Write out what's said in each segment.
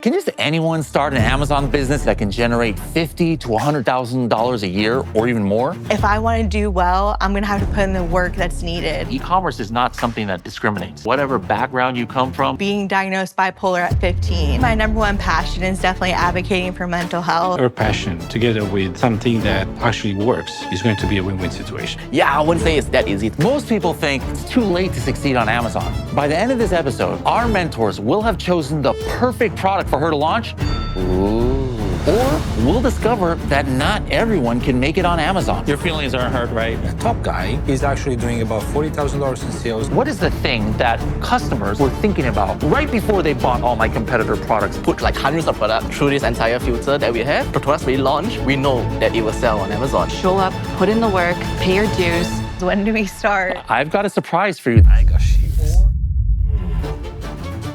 Can just anyone start an Amazon business that can generate $50,000 to $100,000 a year or even more? If I want to do well, I'm going to have to put in the work that's needed. E-commerce is not something that discriminates. Whatever background you come from. Being diagnosed bipolar at 15, my number one passion is definitely advocating for mental health. Our passion, together with something that actually works, is going to be a win-win situation. Yeah, I wouldn't say it's that easy. Most people think it's too late to succeed on Amazon. By the end of this episode, our mentors will have chosen the perfect product for her to launch. Or we'll discover that not everyone can make it on Amazon. Your feelings aren't hurt, right? The top guy is actually doing about $40,000 in sales. What is the thing that customers were thinking about right before they bought all my competitor products? Put like hundreds of products through this entire filter that we have. The products we launch, we know that it will sell on Amazon. Show up, put in the work, pay your dues. When do we start? I've got a surprise for you. I got sheets.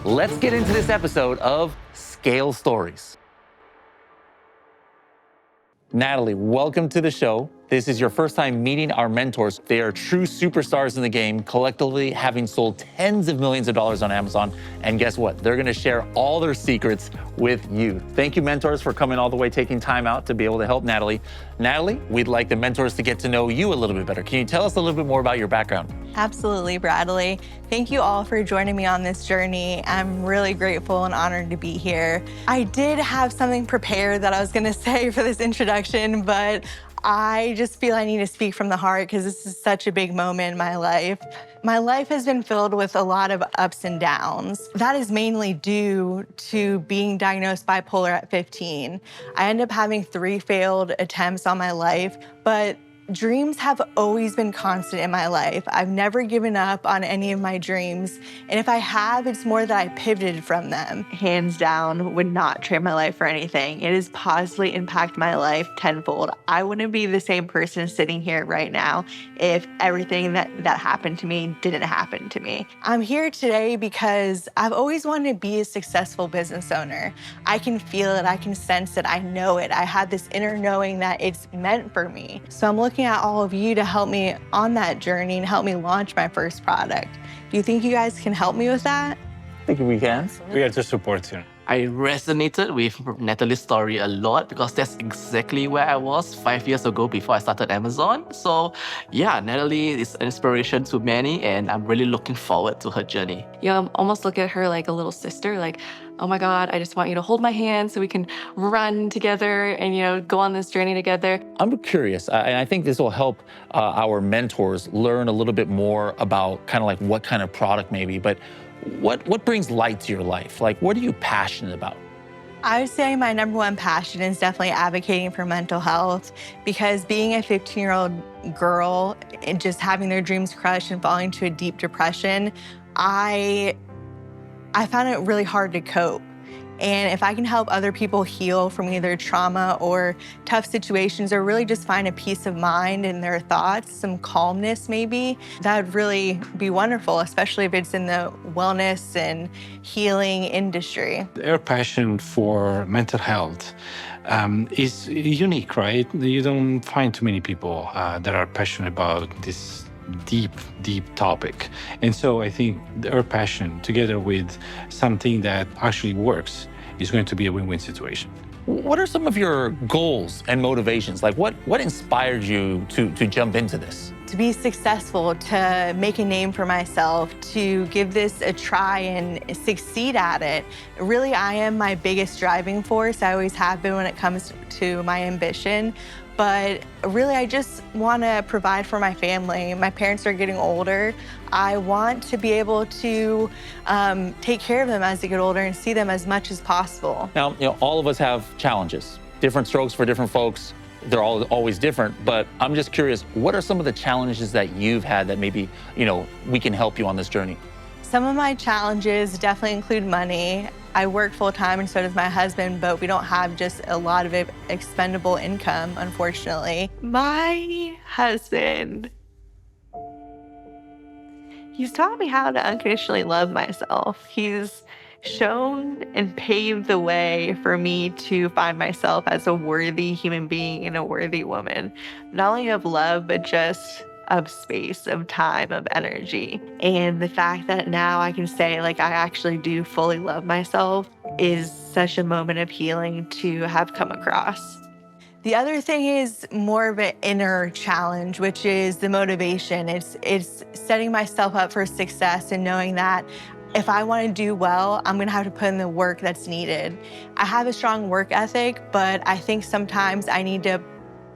Let's get into this episode of Scale Stories. Natalie, welcome to the show. This is your first time meeting our mentors. They are true superstars in the game, collectively having sold tens of millions of dollars on Amazon. And guess what? They're gonna share all their secrets with you. Thank you, mentors, for coming all the way, taking time out to be able to help Natalie. Natalie, we'd like the mentors to get to know you a little bit better. Can you tell us a little bit more about your background? Absolutely, Bradley. Thank you all for joining me on this journey. I'm really grateful and honored to be here. I did have something prepared that I was gonna say for this introduction, but I just feel I need to speak from the heart because this is such a big moment in my life. My life has been filled with a lot of ups and downs. That is mainly due to being diagnosed bipolar at 15. I ended up having 3 failed attempts on my life, but dreams have always been constant in my life. I've never given up on any of my dreams. And if I have, it's more that I pivoted from them. Hands down, would not trade my life for anything. It has positively impacted my life tenfold. I wouldn't be the same person sitting here right now if everything that happened to me didn't happen to me. I'm here today because I've always wanted to be a successful business owner. I can feel it, I can sense it, I know it. I have this inner knowing that it's meant for me. So I'm looking at all of you to help me on that journey and help me launch my first product. Do you think you guys can help me with that? I think we can. We are to support you. I resonated with Natalie's story a lot because that's exactly where I was 5 years ago before I started Amazon. So yeah, Natalie is an inspiration to many and I'm really looking forward to her journey. Almost look at her like a little sister, like, oh my God, I just want you to hold my hand so we can run together and, go on this journey together. I'm curious, and I think this will help our mentors learn a little bit more about kind of like what kind of product maybe, but what brings light to your life? Like, what are you passionate about? I would say my number one passion is definitely advocating for mental health because being a 15-year-old girl and just having their dreams crushed and falling into a deep depression, I found it really hard to cope. And if I can help other people heal from either trauma or tough situations or really just find a peace of mind in their thoughts, some calmness maybe, that would really be wonderful, especially if it's in the wellness and healing industry. Our passion for mental health is unique, right? You don't find too many people that are passionate about this deep topic. And so I think our passion, together with something that actually works, is going to be a win-win situation. What are some of your goals and motivations? Like what inspired you to jump into this? To be successful, to make a name for myself, to give this a try and succeed at it. Really, I am my biggest driving force. I always have been when it comes to my ambition. But really, I just want to provide for my family. My parents are getting older. I want to be able to take care of them as they get older and see them as much as possible. Now, all of us have challenges, different strokes for different folks. They're always different, but I'm just curious, what are some of the challenges that you've had that maybe, we can help you on this journey? Some of my challenges definitely include money. I work full-time and so does my husband, but we don't have just a lot of expendable income, unfortunately. My husband, he's taught me how to unconditionally love myself. He's shown and paved the way for me to find myself as a worthy human being and a worthy woman. Not only of love, but just of space, of time, of energy. And the fact that now I can say, like, I actually do fully love myself is such a moment of healing to have come across. The other thing is more of an inner challenge, which is the motivation. It's setting myself up for success and knowing that if I want to do well, I'm going to have to put in the work that's needed. I have a strong work ethic, but I think sometimes I need to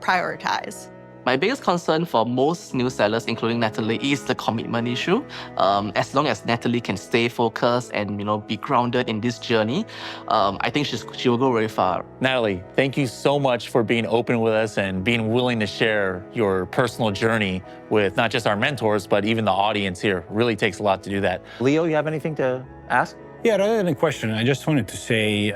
prioritize. My biggest concern for most new sellers, including Natalie, is the commitment issue. As long as Natalie can stay focused and be grounded in this journey, I think she will go very far. Natalie, thank you so much for being open with us and being willing to share your personal journey with not just our mentors, but even the audience here. Really takes a lot to do that. Leo, you have anything to ask? Yeah, rather than a question, I just wanted to say,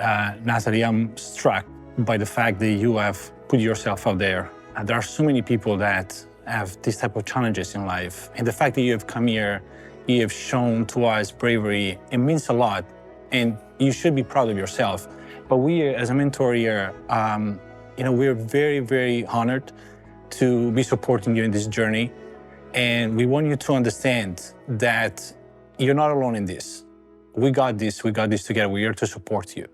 Natalie, I'm struck by the fact that you have put yourself out there. There are so many people that have these type of challenges in life. And the fact that you have come here, you have shown to us bravery, it means a lot. And you should be proud of yourself. But we, as a mentor here, we're very, very honored to be supporting you in this journey. And we want you to understand that you're not alone in this. We got this together. We're here to support you.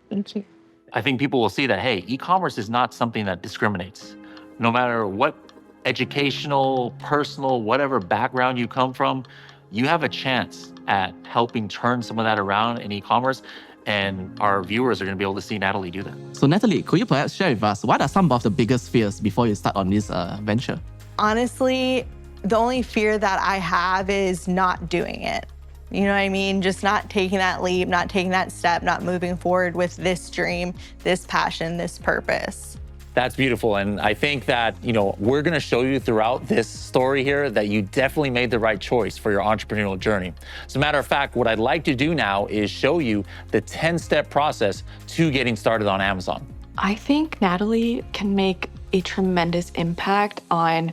Thank you. I think people will see that, hey, e-commerce is not something that discriminates. No matter what educational, personal, whatever background you come from, you have a chance at helping turn some of that around in e-commerce, and our viewers are going to be able to see Natalie do that. So Natalie, could you perhaps share with us, what are some of the biggest fears before you start on this venture? Honestly, the only fear that I have is not doing it. You know what I mean? Just not taking that leap, not taking that step, not moving forward with this dream, this passion, this purpose. That's beautiful. And I think that, we're going to show you throughout this story here that you definitely made the right choice for your entrepreneurial journey. As a matter of fact, what I'd like to do now is show you the 10-step process to getting started on Amazon. I think Natalie can make a tremendous impact on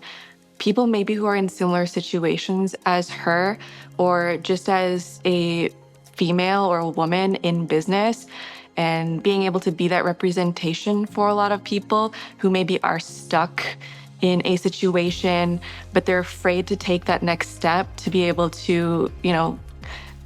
people maybe who are in similar situations as her, or just as a female or a woman in business, and being able to be that representation for a lot of people who maybe are stuck in a situation, but they're afraid to take that next step to be able to,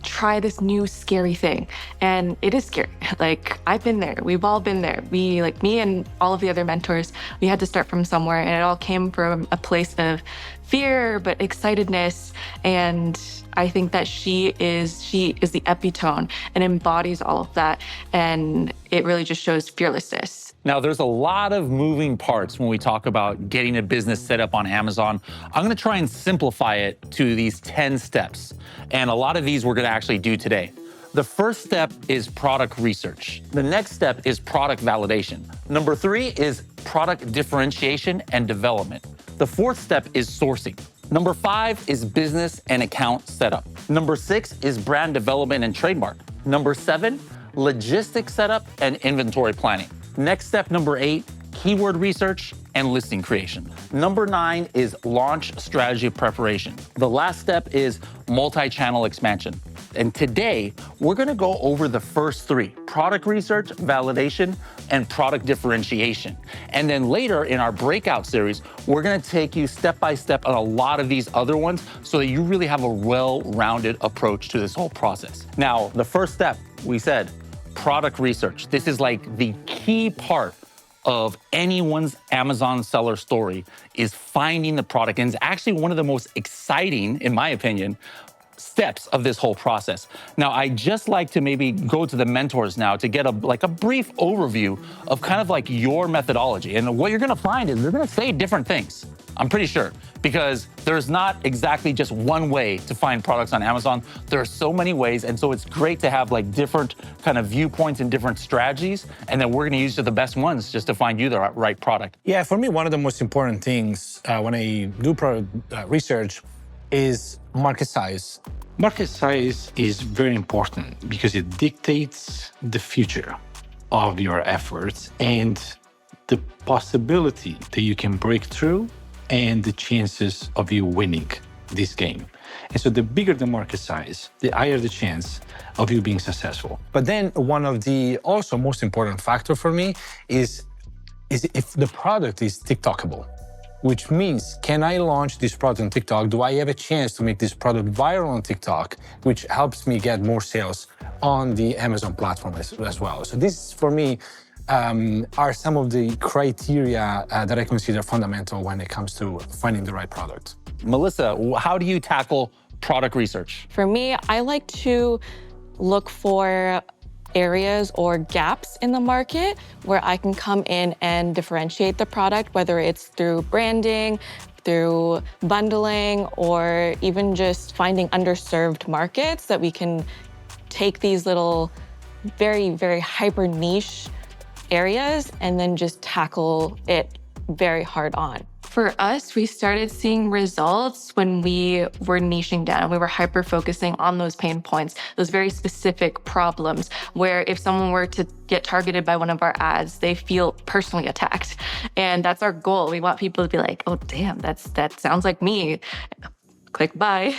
try this new scary thing. And it is scary. Like, I've been there. We've all been there. We, like me and all of the other mentors, we had to start from somewhere, and it all came from a place of fear, but excitedness. And I think that she is the epitome and embodies all of that. And it really just shows fearlessness. Now, there's a lot of moving parts when we talk about getting a business set up on Amazon. I'm going to try and simplify it to these 10 steps. And a lot of these we're going to actually do today. The first step is product research. The next step is product validation. Number 3 is product differentiation and development. The fourth step is sourcing. Number 5 is business and account setup. Number 6 is brand development and trademark. Number 7, logistics setup and inventory planning. Next step, number 8, keyword research and listing creation. Number 9 is launch strategy preparation. The last step is multi-channel expansion. And today, we're gonna go over the first 3, product research, validation, and product differentiation. And then later in our breakout series, we're gonna take you step by step on a lot of these other ones so that you really have a well-rounded approach to this whole process. Now, the first step, we said, product research. This is like the key part of anyone's Amazon seller story, is finding the product. And it's actually one of the most exciting, in my opinion, steps of this whole process. Now, I just like to maybe go to the mentors now to get a brief overview of kind of like your methodology. And what you're gonna find is they're gonna say different things, I'm pretty sure, because there's not exactly just one way to find products on Amazon. There are so many ways, and so it's great to have like different kind of viewpoints and different strategies, and then we're gonna use the best ones just to find you the right product. Yeah, for me, one of the most important things when I do product research is market size. Market size is very important because it dictates the future of your efforts and the possibility that you can break through and the chances of you winning this game. And so the bigger the market size, the higher the chance of you being successful. But then one of the also most important factor for me is if the product is TikTokable. which means, can I launch this product on TikTok? Do I have a chance to make this product viral on TikTok, which helps me get more sales on the Amazon platform as well? So this, for me, are some of the criteria that I consider fundamental when it comes to finding the right product. Melissa, how do you tackle product research? For me, I like to look for areas or gaps in the market where I can come in and differentiate the product, whether it's through branding, through bundling, or even just finding underserved markets that we can take these little very, very hyper niche areas and then just tackle it very hard on. For us, we started seeing results when we were niching down. We were hyper-focusing on those pain points, those very specific problems, where if someone were to get targeted by one of our ads, they feel personally attacked. And that's our goal. We want people to be like, oh, damn, that sounds like me. Click buy.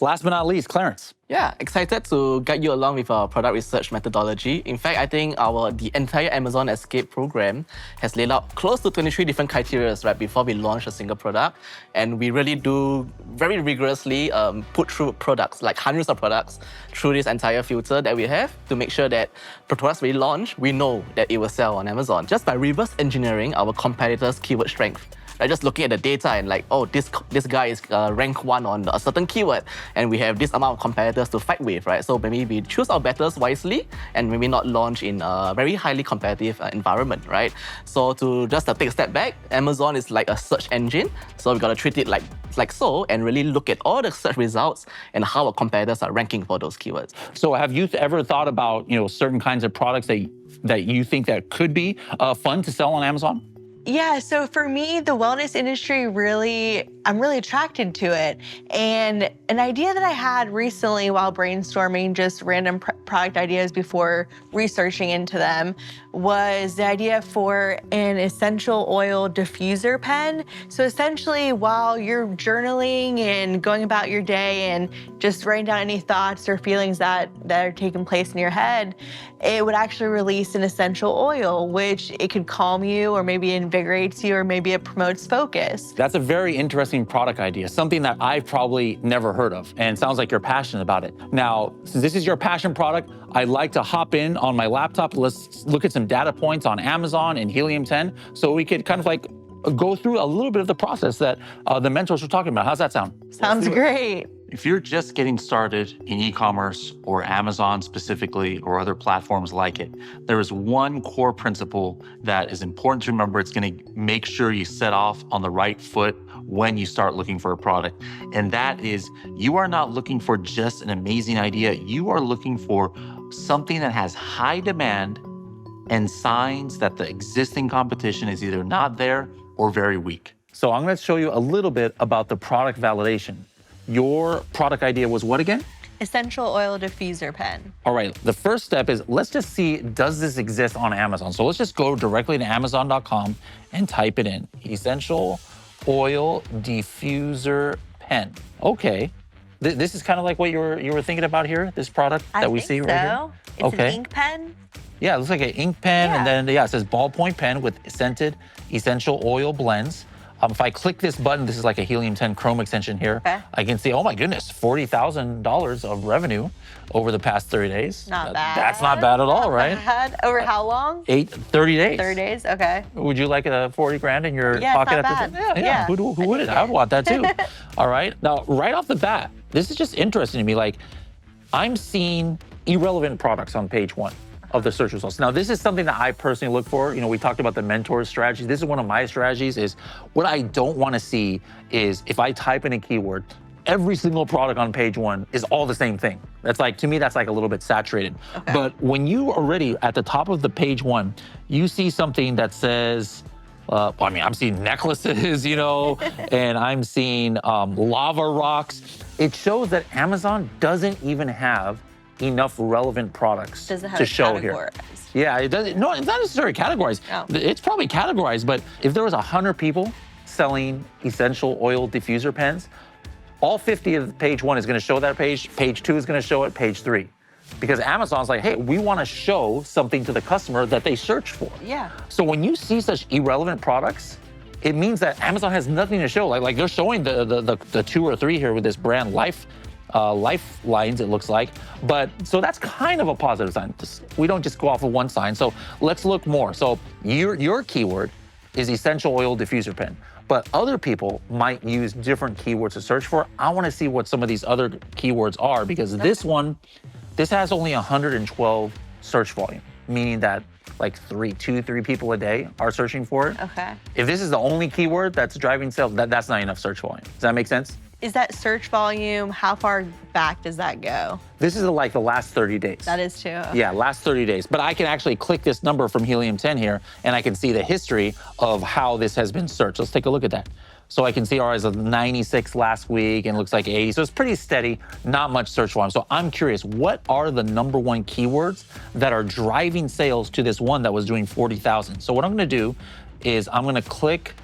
Last but not least, Clarence. Yeah, excited to guide you along with our product research methodology. In fact, I think the entire Amazon Escape program has laid out close to 23 different criteria right before we launch a single product. And we really do very rigorously put through products, like hundreds of products, through this entire filter that we have to make sure that the products we launch, we know that it will sell on Amazon just by reverse engineering our competitors' keyword strength. Like just looking at the data and like, oh, this guy is rank 1 on a certain keyword, and we have this amount of competitors to fight with, right? So maybe we choose our battles wisely and maybe not launch in a very highly competitive environment, right? So to just take a step back, Amazon is like a search engine, so we gotta treat it like so and really look at all the search results and how our competitors are ranking for those keywords. So have you ever thought about certain kinds of products that you think that could be fun to sell on Amazon? Yeah, so for me, the wellness industry I'm really attracted to it. And an idea that I had recently while brainstorming just random product ideas before researching into them was the idea for an essential oil diffuser pen. So essentially, while you're journaling and going about your day and just writing down any thoughts or feelings that are taking place in your head, it would actually release an essential oil, which it could calm you or maybe invigorates you or maybe it promotes focus. That's a very interesting product idea, something that I've probably never heard of, and it sounds like you're passionate about it. Now, since this is your passion product, I'd like to hop in on my laptop. Let's look at some data points on Amazon and Helium 10 so we could kind of like go through a little bit of the process that the mentors were talking about. How's that sound? Sounds great. If you're just getting started in e-commerce or Amazon specifically or other platforms like it, there is one core principle that is important to remember. It's going to make sure you set off on the right foot when you start looking for a product. And that is, you are not looking for just an amazing idea. You are looking for something that has high demand and signs that the existing competition is either not there or very weak. So I'm going to show you a little bit about the product validation. Your product idea was what again? Essential oil diffuser pen. All right, the first step is let's just see, does this exist on Amazon? So let's just go directly to Amazon.com and type it in. Essential oil diffuser pen. Okay, this is kind of like what you were thinking about here, this product that we see right here? It's an ink pen. Yeah, it looks like an ink pen, and then it says ballpoint pen with scented essential oil blends. If I click this button, this is like a Helium 10 Chrome extension here. Okay. I can see, oh my goodness, $40,000 of revenue over the past 30 days. Not bad. That's not bad at all, right? Bad. Over how long? 30 days. 30 days, okay. Would you like a 40 grand in your Yeah, pocket it's not at this? bad. Yeah. Who wouldn't? I would want that too. All right. Now, right off the bat, this is just interesting to me. Like, I'm seeing irrelevant products on page 1 of the search results. Now, this is something that I personally look for. We talked about the mentor strategy. This is one of my strategies. Is what I don't want to see is if I type in a keyword, every single product on page 1 is all the same thing. That's like, to me, that's like a little bit saturated. Okay. But when you already at the top of the page 1, you see something that says, I'm seeing necklaces, and I'm seeing lava rocks. It shows that Amazon doesn't even have enough relevant products to show here. Yeah, it doesn't. No, it's not necessarily categorized. No. It's probably categorized, but if there was 100 people selling essential oil diffuser pens, all 50 of page 1 is going to show that page. Page 2 is going to show it. Page 3, because Amazon's like, hey, we want to show something to the customer that they search for. Yeah. So when you see such irrelevant products, it means that Amazon has nothing to show. Like they're showing the 2 or 3 here with this brand lifelines, it looks like. But so that's kind of a positive sign. We don't just go off of one sign. So let's look more. So your keyword is essential oil diffuser pen, but other people might use different keywords to search for. I want to see what some of these other keywords are, because this has only 112 search volume, meaning that like 3 people a day are searching for it. Okay. If this is the only keyword that's driving sales, that's not enough search volume. Does that make sense? Is that search volume, how far back does that go? This is like the last 30 days. That is too. Yeah, last 30 days. But I can actually click this number from Helium 10 here, and I can see the history of how this has been searched. Let's take a look at that. So I can see ours is 96 last week, and looks like 80. So it's pretty steady, not much search volume. So I'm curious, what are the #1 keywords that are driving sales to this one that was doing 40,000? So what I'm gonna do is I'm gonna click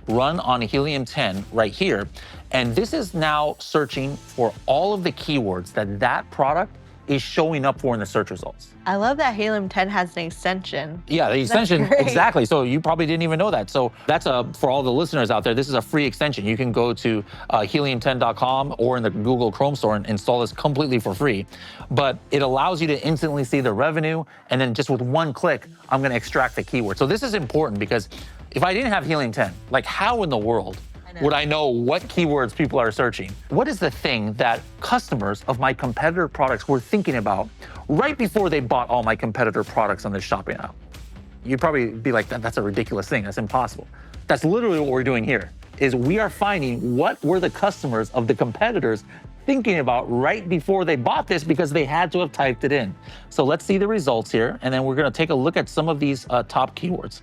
run on Helium 10 right here. And this is now searching for all of the keywords that product is showing up for in the search results. I love that Helium 10 has an extension. Yeah, the extension, great. exactly. So you probably didn't even know that. So that's for all the listeners out there, this is a free extension. You can go to helium10.com or in the Google Chrome store and install this completely for free. But it allows you to instantly see the revenue, and then just with one click, I'm gonna extract the keyword. So this is important, because if I didn't have Helium 10, like how in the world would I know what keywords people are searching? What is the thing that customers of my competitor products were thinking about right before they bought all my competitor products on this shopping app? You'd probably be like, that's a ridiculous thing. That's impossible. That's literally what we're doing here, is we are finding what were the customers of the competitors thinking about right before they bought this, because they had to have typed it in. So let's see the results here, and then we're gonna take a look at some of these top keywords.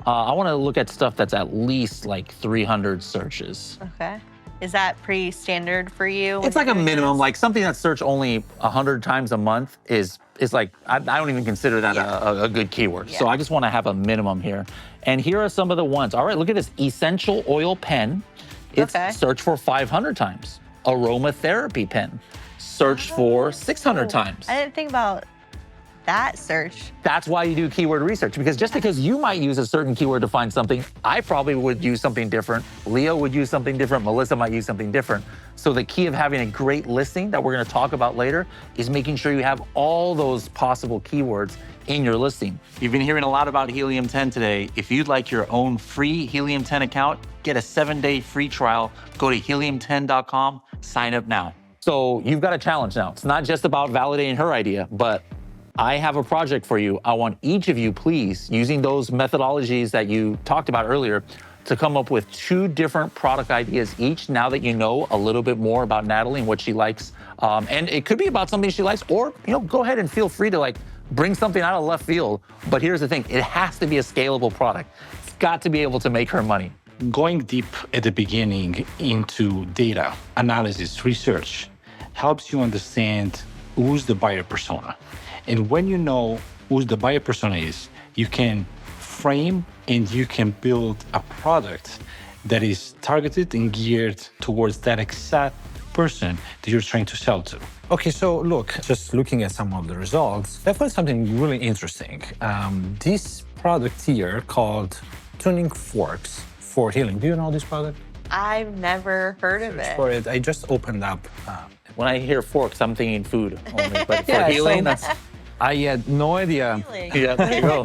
I want to look at stuff that's at least like 300 searches. Okay. Is that pretty standard for you? It's like a minimum, like something that's searched only 100 times a month is like, I don't even consider that a good keyword. Yeah. So I just want to have a minimum here. And here are some of the ones. All right, look at this, essential oil pen. It's searched for 500 times. Aromatherapy pen, searched for 600 times. I didn't think about that search. That's why you do keyword research, because just because you might use a certain keyword to find something, I probably would use something different. Leo would use something different. Melissa might use something different. So the key of having a great listing that we're going to talk about later is making sure you have all those possible keywords in your listing. You've been hearing a lot about Helium 10 today. If you'd like your own free Helium 10 account, get a 7-day free trial. Go to helium10.com, sign up now. So you've got a challenge now. It's not just about validating her idea, but I have a project for you. I want each of you, please, using those methodologies that you talked about earlier, to come up with 2 different product ideas each, now that you know a little bit more about Natalie and what she likes. And it could be about something she likes, or go ahead and feel free to like bring something out of left field. But here's the thing, it has to be a scalable product. It's got to be able to make her money. Going deep at the beginning into data, analysis, research, helps you understand who's the buyer persona. And when you know who the buyer persona is, you can frame and you can build a product that is targeted and geared towards that exact person that you're trying to sell to. Okay, so look, just looking at some of the results, I found something really interesting. This product here called tuning forks for Helium. Do you know this product? I've never heard of it. For it, I just opened up. When I hear forks, I'm thinking food only. But for Yeah, healing, so- that's, I had no idea. yeah, there you go.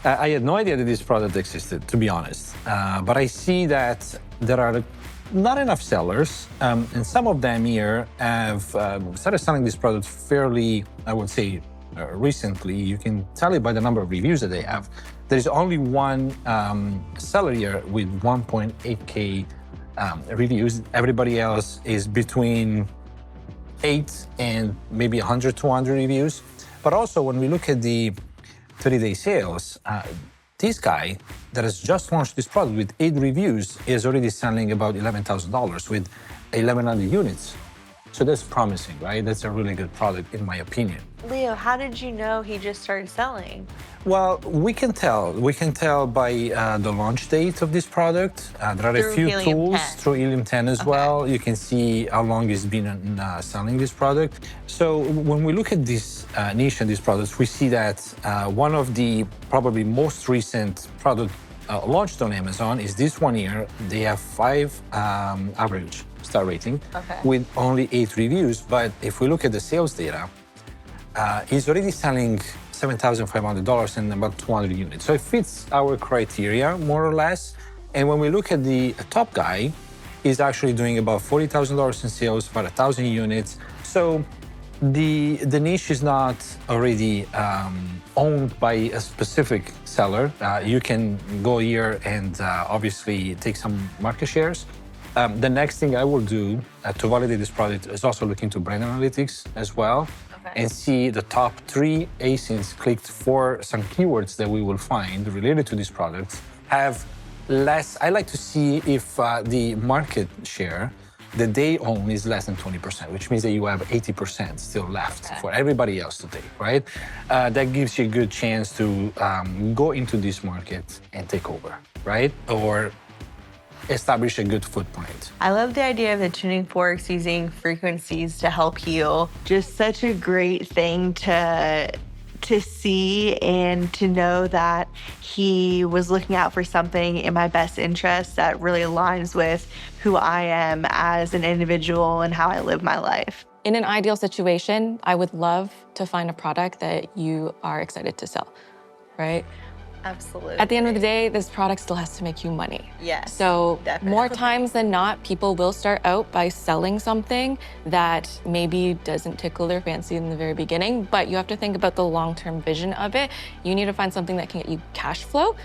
I had no idea that this product existed, to be honest. But I see that there are not enough sellers, and some of them here have started selling this product fairly, I would say, recently. You can tell it by the number of reviews that they have. There is only one seller here with 1.8K reviews. Everybody else is between 8 and maybe 100, 200 reviews. But also, when we look at the 30-day sales, this guy that has just launched this product with 8 reviews is already selling about $11,000 with 1,100 units. So that's promising, right? That's a really good product, in my opinion. Leo, how did you know he just started selling? Well, we can tell. We can tell by the launch date of this product. There are Through a few Helium tools 10. through Helium 10 as well. You can see how long it's been selling this product. So when we look at this niche and these products, we see that one of the probably most recent product launched on Amazon is this one here. They have 5 average star rating with only 8 reviews. But if we look at the sales data, he's already selling $7,500 and about 200 units. So it fits our criteria more or less. And when we look at the top guy, he's actually doing about $40,000 in sales, about 1,000 units. So the niche is not already owned by a specific seller. You can go here and obviously take some market shares. The next thing I will do to validate this product is also look into brand analytics as well and see the top 3 ASINs clicked for some keywords that we will find related to these products have less. I like to see if the market share that they own is less than 20%, which means that you have 80% still left for everybody else to take, right? That gives you a good chance to go into this market and take over, right? Or establish a good footprint. I love the idea of the tuning forks using frequencies to help heal. Just such a great thing to see and to know that he was looking out for something in my best interest that really aligns with who I am as an individual and how I live my life. In an ideal situation, I would love to find a product that you are excited to sell, right? Absolutely. At the end of the day, this product still has to make you money. Yes, So definitely. more times than not, people will start out by selling something that maybe doesn't tickle their fancy in the very beginning, but you have to think about the long-term vision of it. You need to find something that can get you cash flow,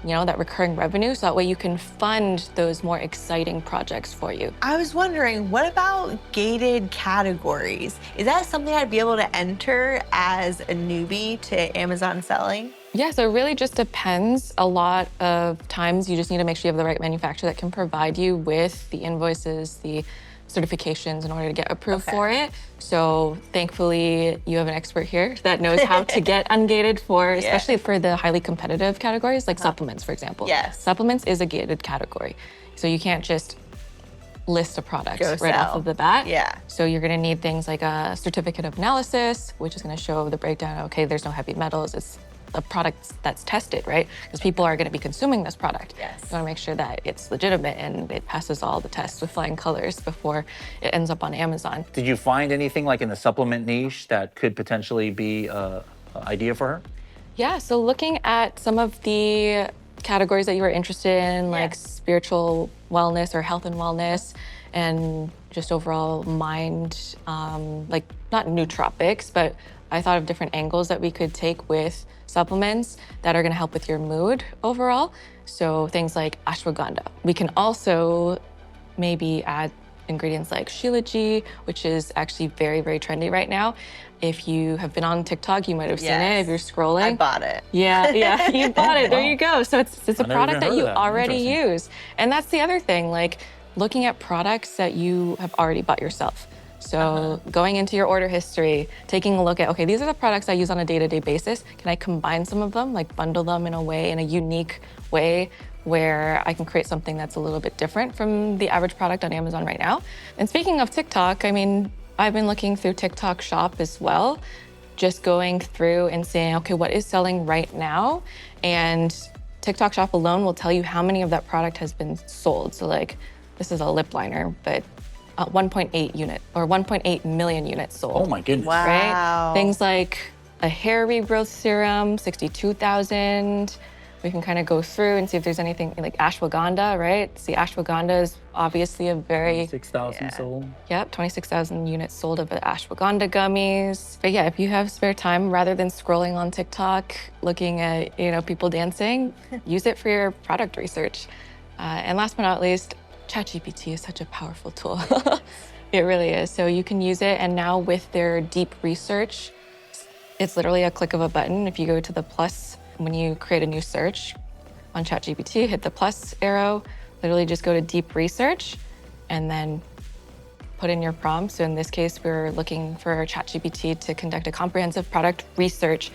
you know, that recurring revenue, so that way you can fund those more exciting projects for you. I was wondering, what about gated categories? Is that something I'd be able to enter as a newbie to Amazon selling? Yeah, so it really just depends. A lot of times you just need to make sure you have the right manufacturer that can provide you with the invoices, the certifications in order to get approved for it. So thankfully, you have an expert here that knows how to get ungated for, especially for the highly competitive categories, like supplements, for example. Yes. Supplements is a gated category. So you can't just list a product Go right off sell. of the bat. Yeah. So you're gonna need things like a certificate of analysis, which is gonna show the breakdown, okay, there's no heavy metals, it's a product that's tested, right? Because people are gonna be consuming this product. Yes. You wanna make sure that it's legitimate and it passes all the tests with flying colors before it ends up on Amazon. Did you find anything like in the supplement niche that could potentially be an idea for her? Yeah, so looking at some of the categories that you were interested in, like spiritual wellness or health and wellness, and just overall mind, like not nootropics, but I thought of different angles that we could take with supplements that are gonna help with your mood overall. So things like ashwagandha. We can also maybe add ingredients like shilajit, which is actually very, very trendy right now. If you have been on TikTok, you might have seen it if you're scrolling. I bought it. Yeah, you bought it. There you go. So it's a never product even that heard you of that. already Interesting. use. And that's the other thing, like looking at products that you have already bought yourself. So going into your order history, taking a look at, okay, these are the products I use on a day-to-day basis. Can I combine some of them, like bundle them in a way, in a unique way where I can create something that's a little bit different from the average product on Amazon right now? And speaking of TikTok, I mean, I've been looking through TikTok Shop as well, just going through and saying, okay, what is selling right now? And TikTok Shop alone will tell you how many of that product has been sold. So like, this is a lip liner, but 1.8 million units sold. Oh my goodness. Wow. Right? Things like a hair regrowth serum, 62,000. We can kind of go through and see if there's anything like ashwagandha, right? See, ashwagandha is obviously a very, 6,000 sold. yep, 26,000 units sold of the ashwagandha gummies. But yeah, if you have spare time, rather than scrolling on TikTok, looking at, you know, people dancing, use it for your product research. And last but not least, ChatGPT is such a powerful tool. It really is. So you can use it, and now with their deep research, it's literally a click of a button. If you go to the plus, when you create a new search on ChatGPT, hit the plus arrow, literally just go to deep research, and then put in your prompt. So in this case, we're looking for ChatGPT to conduct a comprehensive product research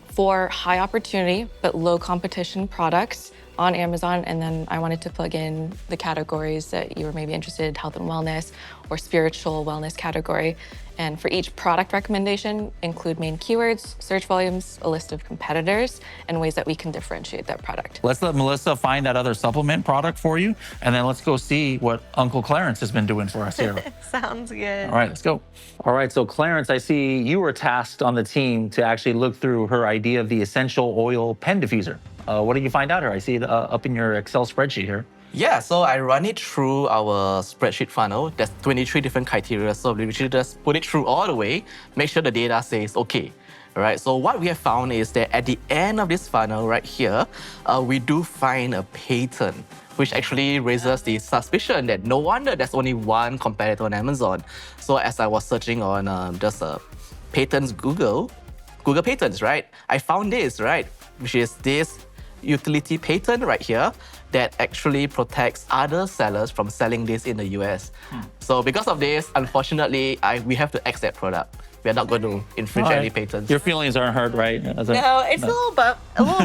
for high opportunity but low competition products on Amazon. And then I wanted to plug in the categories that you were maybe interested in, health and wellness or spiritual wellness category. And for each product recommendation, include main keywords, search volumes, a list of competitors, and ways that we can differentiate that product. Let's let Melissa find that other supplement product for you, and then let's go see what Uncle Clarence has been doing for us here. Sounds good. All right, let's go. All right, so Clarence, I see you were tasked on the team to actually look through her idea of the essential oil pen diffuser. What did you find out here? I see it up in your Excel spreadsheet here. Yeah, so I run it through our spreadsheet funnel. There's 23 different criteria, so we literally just put it through all the way, make sure the data says okay. All right, so what we have found is that at the end of this funnel right here, we do find a patent, which actually raises the suspicion that no wonder there's only one competitor on Amazon. So as I was searching on patents Google Patents, right? I found this, right? Which is this utility patent right here that actually protects other sellers from selling this in the US. So because of this, unfortunately, we have to X that product. We're not going to infringe any patents. Your feelings aren't hurt, right? No, it's a little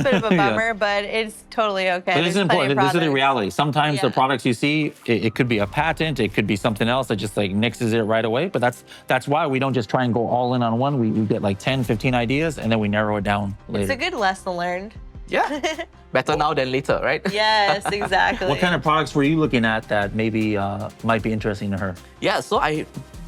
bit of a bummer, but it's totally okay. But this is There's plenty important. of This is the products. reality. Sometimes the products you see, it could be a patent, it could be something else that just like nixes it right away. But that's why we don't just try and go all in on one. We get like 10, 15 ideas, and then we narrow it down later. It's a good lesson learned. Yeah, better now than later, right? Yes, exactly. What kind of products were you looking at that maybe might be interesting to her? Yeah, so I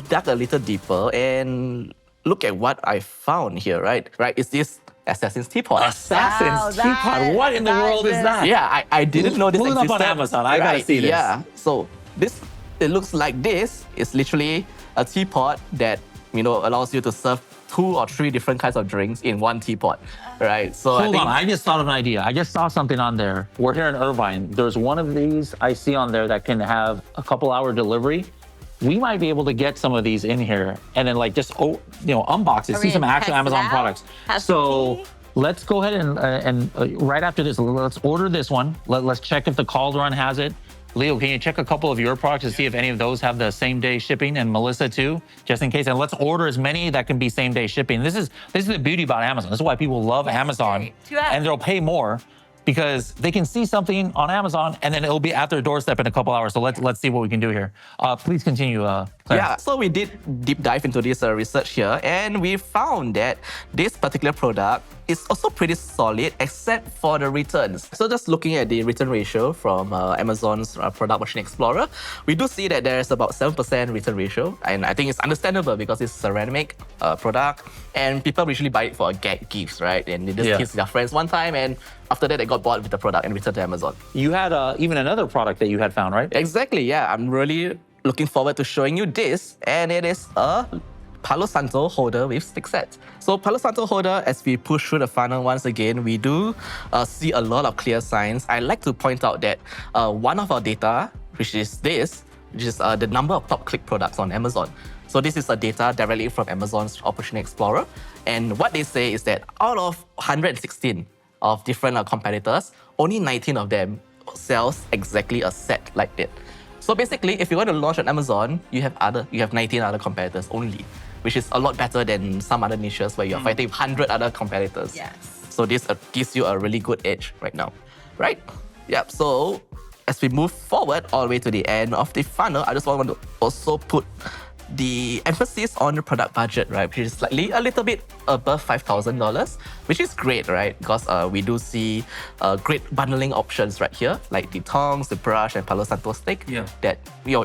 dug a little deeper and look at what I found here, right? Right, it's this Assassin's Teapot. Assassin's Teapot. What in the world is that? Yeah, I didn't know this Pull it up existed. on Amazon. I gotta see this. Yeah, so it looks like this. It's literally a teapot that allows you to serve 2 or 3 different kinds of drinks in one teapot, right? So Hold on, I just thought of an idea. I just saw something on there. We're here in Irvine. There's one of these I see on there that can have a couple-hour delivery. We might be able to get some of these in here and then like just unbox it, see some actual Amazon products. So let's go ahead and right after this, let's order this one. Let's check if the Calderon has it. Leo, can you check a couple of your products to see if any of those have the same day shipping, and Melissa too, just in case. And let's order as many that can be same day shipping. This is the beauty about Amazon. This is why people love Amazon, and they'll pay more because they can see something on Amazon and then it'll be at their doorstep in a couple hours. So let's see what we can do here. Please continue, Clarence. Yeah, so we did deep dive into this research here, and we found that this particular product is also pretty solid except for the returns. So just looking at the return ratio from Amazon's Product Machine Explorer, we do see that there's about 7% return ratio, and I think it's understandable because it's a ceramic product, and people usually buy it for gag gifts, right? And they just kiss their friends one time, and after that, they got bored with the product and returned to Amazon. You had even another product that you had found, right? Exactly, yeah. I'm really looking forward to showing you this, and it is a Palo Santo holder with stick set. So Palo Santo holder, as we push through the funnel once again, we do see a lot of clear signs. I like to point out that one of our data, which is the number of top click products on Amazon. So this is the data directly from Amazon's Opportunity Explorer. And what they say is that out of 116 of different competitors, only 19 of them sells exactly a set like that. So basically, if you want to launch on Amazon, you have 19 other competitors only, which is a lot better than some other niches where you're fighting with 100 other competitors. Yes. So this gives you a really good edge right now, right? Yep, so as we move forward all the way to the end of the funnel, I just want to also put the emphasis on the product budget, right? Which is slightly a little bit above $5,000, which is great, right? Because we do see great bundling options right here, like the tongs, the brush, and Palo Santo stick that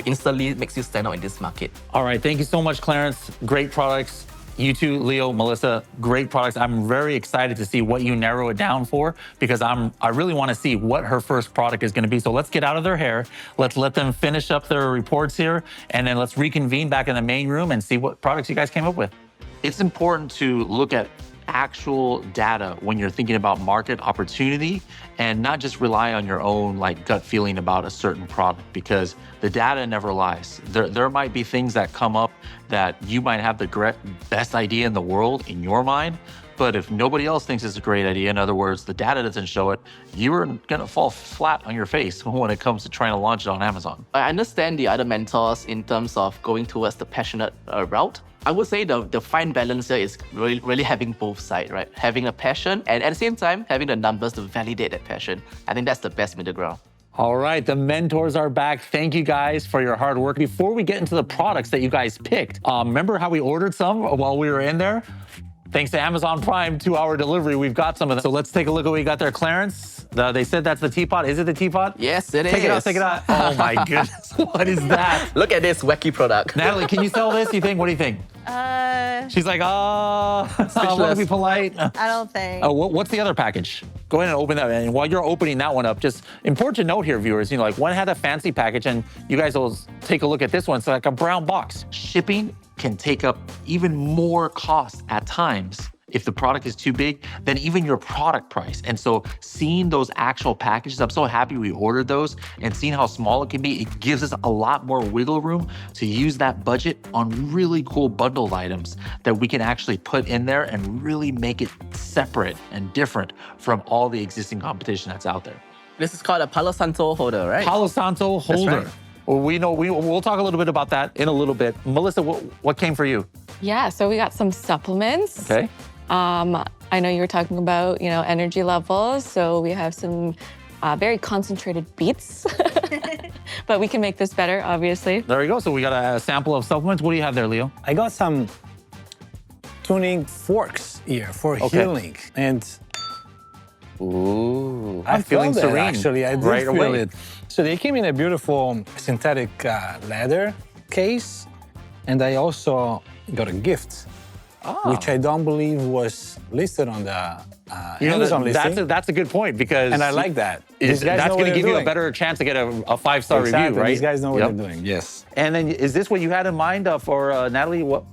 instantly makes you stand out in this market. All right, thank you so much, Clarence. Great products. You too, Leo, Melissa, great products. I'm very excited to see what you narrow it down for because I really want to see what her first product is going to be. So let's get out of their hair. Let's let them finish up their reports here, and then let's reconvene back in the main room and see what products you guys came up with. It's important to look at actual data when you're thinking about market opportunity and not just rely on your own gut feeling about a certain product because the data never lies. There might be things that come up that you might have the best idea in the world in your mind, but if nobody else thinks it's a great idea, in other words, the data doesn't show it, you're gonna fall flat on your face when it comes to trying to launch it on Amazon. I understand the other mentors in terms of going towards the passionate route. I would say the fine balance here is really having both sides, right? Having a passion and at the same time, having the numbers to validate that passion. I think that's the best middle ground. All right, the mentors are back. Thank you guys for your hard work. Before we get into the products that you guys picked, remember how we ordered some while we were in there? Thanks to Amazon Prime 2-hour delivery, we've got some of them. So let's take a look at what we got there. Clarence, they said that's the teapot. Is it the teapot? Yes, it is. Take it out, take it out. Oh my goodness, what is that? Look at this wacky product. Natalie, can you sell this, you think? What do you think? She's like, I want to be polite. I don't think. What's the other package? Go ahead and open that. And while you're opening that one up, just important to note here, viewers, like one had a fancy package and you guys will take a look at this one. It's like a brown box. Shipping can take up even more cost at times if the product is too big than even your product price. And so seeing those actual packages, I'm so happy we ordered those, and seeing how small it can be, it gives us a lot more wiggle room to use that budget on really cool bundled items that we can actually put in there and really make it separate and different from all the existing competition that's out there. This is called a Palo Santo holder, right? Palo Santo holder. right. Well, we'll talk a little bit about that in a little bit. Melissa, what came for you? Yeah, so we got some supplements. Okay. I know you were talking about, energy levels. So we have some very concentrated beets, but we can make this better, obviously. There we go. So we got a sample of supplements. What do you have there, Leo? I got some tuning forks here for healing. And Ooh, I'm feeling serene. that, actually. I did right feel away. it. So they came in a beautiful synthetic leather case. And I also got a gift, which I don't believe was listed on the Amazon listing. That's a good point, because And I like that. that's know what going to they're give you a doing. better chance to get a 5-star Exactly. review, right? These guys know what Yep. they're doing. Yes. And then is this what you had in mind for Natalie? What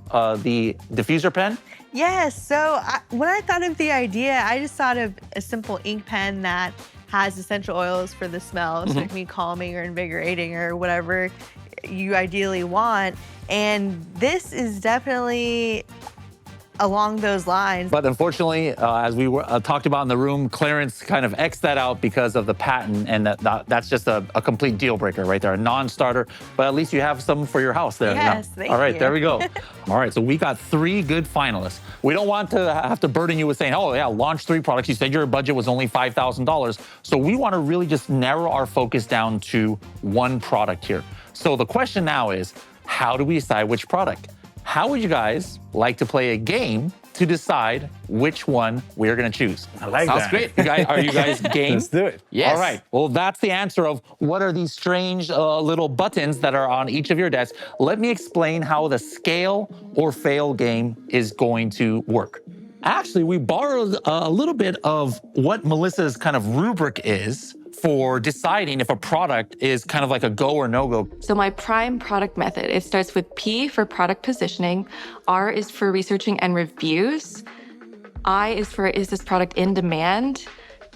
the diffuser pen? Yes. So when I thought of the idea, I just thought of a simple ink pen that has essential oils for the smell, so it can be calming or invigorating or whatever you ideally want. And this is definitely along those lines. But unfortunately, as we were talked about in the room, Clarence kind of X'd that out because of the patent, and that's just a complete deal breaker right there, a non-starter. But at least you have some for your house there. Yes, now. thank All right, you. there we go. All right, so we got 3 good finalists. We don't want to have to burden you with saying, oh yeah, launch 3 products. You said your budget was only $5,000. So we want to really just narrow our focus down to one product here. So the question now is, how do we decide which product? How would you guys like to play a game to decide which one we're going to choose? I like Sounds that. great. Are you guys game? Let's do it. Yes. All right. Well, that's the answer of what are these strange little buttons that are on each of your desks. Let me explain how the scale or fail game is going to work. Actually, we borrowed a little bit of what Melissa's kind of rubric is for deciding if a product is kind of like a go or no go. So my prime product method, it starts with P for product positioning, R is for researching and reviews, I is for is this product in demand,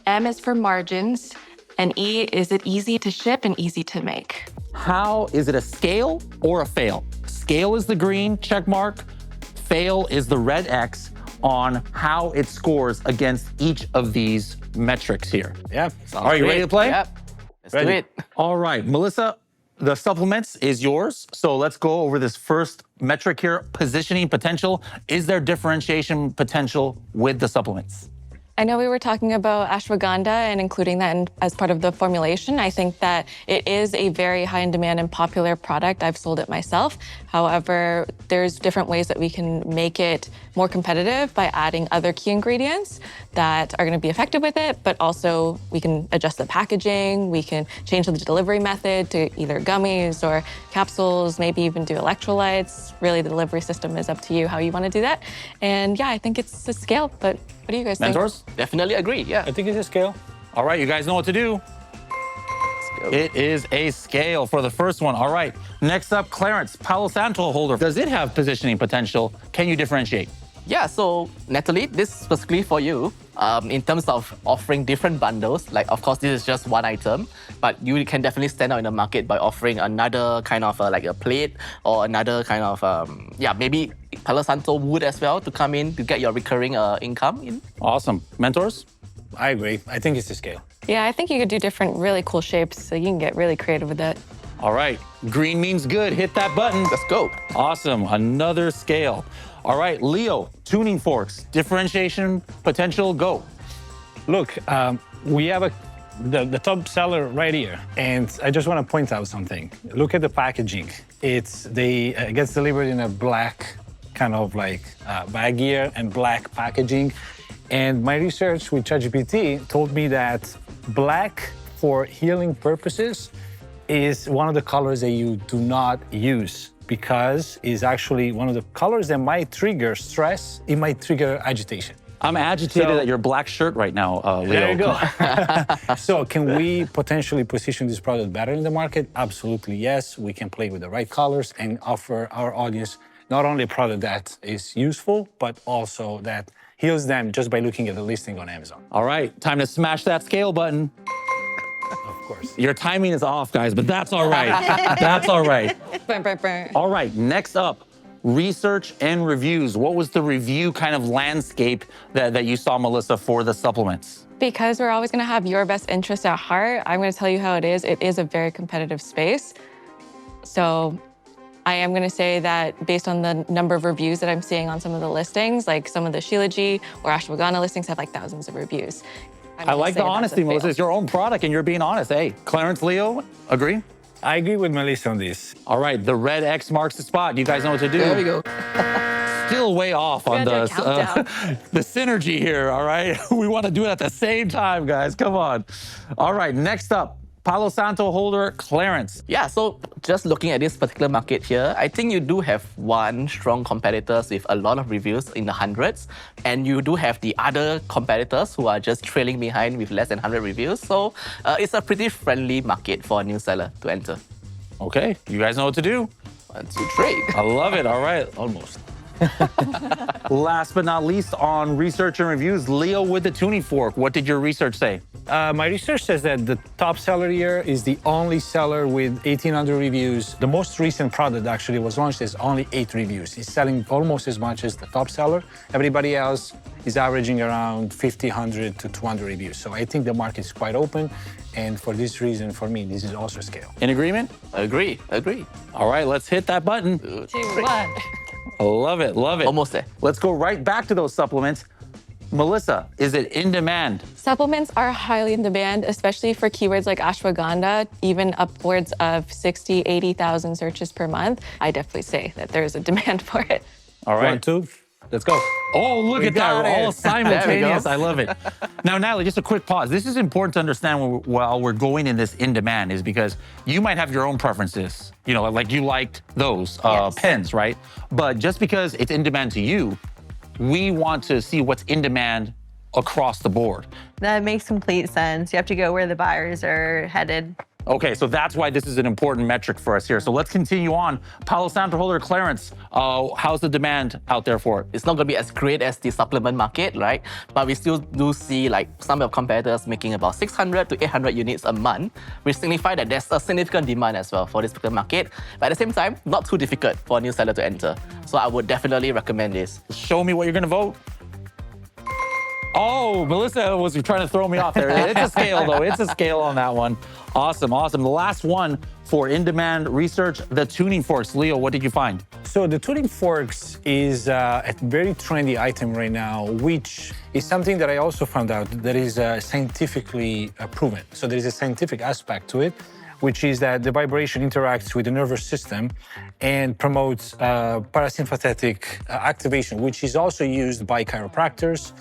M is for margins, and E is it easy to ship and easy to make. How is it a scale or a fail? Scale is the green check mark, fail is the red X on how it scores against each of these metrics here. Yeah. Are you ready to play? Yep. Let's Ready. do it. All right, Melissa, the supplements is yours. So let's go over this first metric here, positioning potential. Is there differentiation potential with the supplements? I know we were talking about ashwagandha and including that as part of the formulation. I think that it is a very high in demand and popular product. I've sold it myself. However, there's different ways that we can make it more competitive by adding other key ingredients that are going to be effective with it, but also we can adjust the packaging, we can change the delivery method to either gummies or capsules, maybe even do electrolytes. Really, the delivery system is up to you how you want to do that. And yeah, I think it's a scale, but what do you guys think? Mentors? Definitely agree. Yeah. I think it's a scale. All right, you guys know what to do. go. It is a scale for the first one. All right, next up, Clarence, Palo Santo holder. Does it have positioning potential? Can you differentiate? Yeah, so Natalie, this is specifically for you. In terms of offering different bundles, like of course this is just one item, but you can definitely stand out in the market by offering another kind of like a plate or another kind of, maybe Palo Santo wood as well to come in to get your recurring income in. Awesome. Mentors? I agree. I think it's a scale. Yeah, I think you could do different really cool shapes, so you can get really creative with that. All right, green means good. Hit that button. Let's go. Awesome, another scale. All right, Leo, tuning forks, differentiation potential, go. Look, we have a the top seller right here. And I just want to point out something. Look at the packaging. It gets delivered in a black kind of like bag here and black packaging. And my research with ChatGPT told me that black for healing purposes is one of the colors that you do not use because it's actually one of the colors that might trigger stress. It might trigger agitation. I'm agitated at your black shirt right now, Leo. There you go. So can we potentially position this product better in the market? Absolutely, yes. We can play with the right colors and offer our audience not only a product that is useful, but also that heals them just by looking at the listing on Amazon. All right, time to smash that scale button. Of course. Your timing is off, guys, but that's all right. That's all right. Burn, burn, burn. All right, next up, research and reviews. What was the review kind of landscape that you saw, Melissa, for the supplements? Because we're always going to have your best interest at heart, I'm going to tell you how it is. It is a very competitive space. So I am going to say that based on the number of reviews that I'm seeing on some of the listings, like some of the Shilajit or ashwagandha listings have like thousands of reviews. I like the honesty, Melissa. It's your own product and you're being honest. Hey, Clarence, Leo, agree? I agree with Melissa on this. All right, the red X marks the spot. You guys know what to do. There we go. Still way off on the synergy here, all right? We want to do it at the same time, guys. Come on. All right, next up, Palo Santo holder Clarence. Yeah, so just looking at this particular market here, I think you do have one strong competitors with a lot of reviews in the hundreds, and you do have the other competitors who are just trailing behind with less than 100 reviews. So it's a pretty friendly market for a new seller to enter. Okay, you guys know what to do. 1, 2, 3. I love it. All right, almost. Last but not least on research and reviews, Leo with the tuning fork. What did your research say? My research says that the top seller here is the only seller with 1,800 reviews. The most recent product actually was launched as only 8 reviews. It's selling almost as much as the top seller. Everybody else is averaging around 50, 100 to 200 reviews. So I think the market is quite open. And for this reason, for me, this is also scale. In agreement? Agree. All right, let's hit that button. 2, 1. Love it, love it. Almost there. Let's go right back to those supplements. Melissa, is it in demand? Supplements are highly in demand, especially for keywords like ashwagandha, even upwards of 60, 80,000 searches per month. I definitely say that there is a demand for it. All right. 1, 2, let's go. Oh, look at that. got it. All simultaneous. There I love it. Now, Natalie, just a quick pause. This is important to understand while we're going in this in demand is because you might have your own preferences. You know, like you liked those pens, right? But just because it's in demand to you, we want to see what's in demand across the board. That makes complete sense. You have to go where the buyers are headed. Okay, so that's why this is an important metric for us here. So let's continue on. Palo Santo holder Clarence, how's the demand out there for it? It's not going to be as great as the supplement market, right? But we still do see like some of competitors making about 600 to 800 units a month, which signify that there's a significant demand as well for this particular market. But at the same time, not too difficult for a new seller to enter. So I would definitely recommend this. Show me what you're gonna vote. Oh, Melissa was trying to throw me off there. It's a scale though, it's a scale on that one. Awesome, awesome. The last one for in-demand research, the tuning forks. Leo, what did you find? So the tuning forks is a very trendy item right now, which is something that I also found out that is scientifically proven. So there is a scientific aspect to it, which is that the vibration interacts with the nervous system and promotes parasympathetic activation, which is also used by chiropractors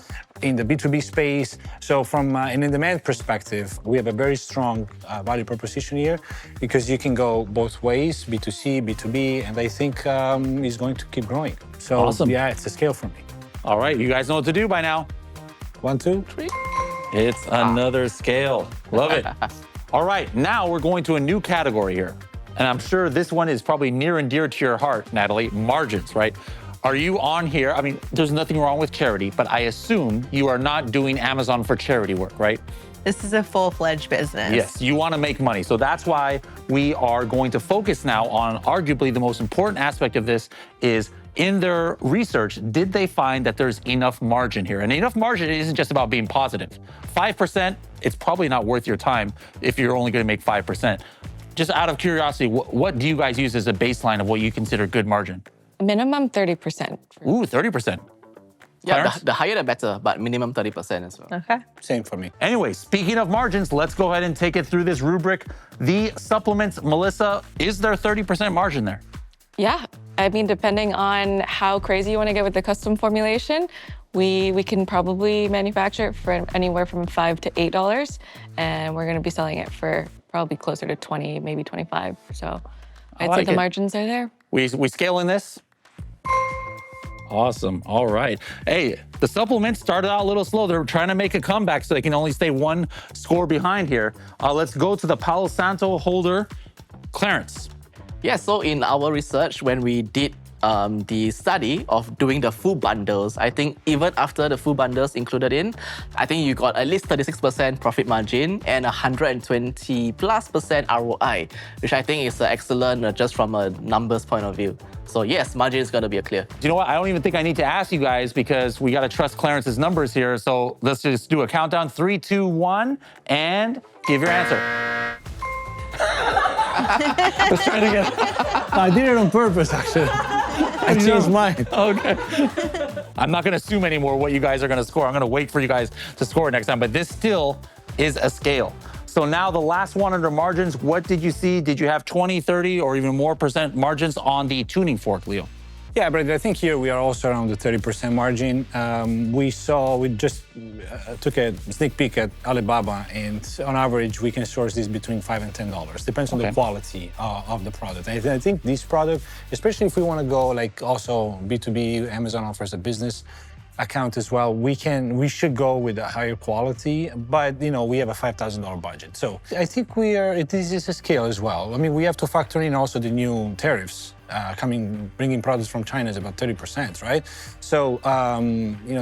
in the B2B space. So from an in-demand perspective, we have a very strong value proposition here because you can go both ways, B2C, B2B, and I think it's going to keep growing. So Awesome. Yeah, it's a scale for me. All right, you guys know what to do by now. 1, 2, 3. It's another scale. Love it. All right, now we're going to a new category here. And I'm sure this one is probably near and dear to your heart, Natalie, margins, right? Are you on here? I mean, there's nothing wrong with charity, but I assume you are not doing Amazon for charity work, right? This is a full-fledged business. Yes, you want to make money. So that's why we are going to focus now on arguably the most important aspect of this is in their research, did they find that there's enough margin here? And enough margin isn't just about being positive. 5%, it's probably not worth your time if you're only going to make 5%. Just out of curiosity, what do you guys use as a baseline of what you consider good margin? Minimum 30%. Ooh, 30%. Yeah, Clarence? the higher the better, but minimum 30% as well. Okay. Same for me. Anyway, speaking of margins, let's go ahead and take it through this rubric. The supplements, Melissa, is there 30% margin there? Yeah, I mean, depending on how crazy you want to get with the custom formulation, we can probably manufacture it for anywhere from $5 to $8, and we're going to be selling it for probably closer to 20, maybe 25. So I'd say the margins are there. We scaling this? Awesome. All right. Hey, the supplements started out a little slow. They're trying to make a comeback so they can only stay one score behind here. Let's go to the Palo Santo holder, Clarence. Yeah, so in our research, when we did the study of doing the full bundles, I think even after the full bundles included in, I think you got at least 36% profit margin and 120+% ROI, which I think is excellent just from a numbers point of view. So yes, margin is going to be a clear. You know what? I don't even think I need to ask you guys because we got to trust Clarence's numbers here. So let's just do a countdown. 3, 2, 1, and give your answer. Let's try it again. I did it on purpose, actually. I changed mine. Okay. I'm not going to assume anymore what you guys are going to score. I'm going to wait for you guys to score next time. But this still is a scale. So now the last one under margins, what did you see? Did you have 20, 30, or even more % margins on the tuning fork, Leo? Yeah, but I think here we are also around the 30% margin. We just took a sneak peek at Alibaba, and on average, we can source this between $5 and $10. Depends on the quality of the product. I think this product, especially if we want to go like also B2B, Amazon offers a business account as well, we should go with a higher quality, but we have a $5,000 budget. So I think this is a scale as well. I mean, we have to factor in also the new tariffs bringing products from China is about 30%, right? So,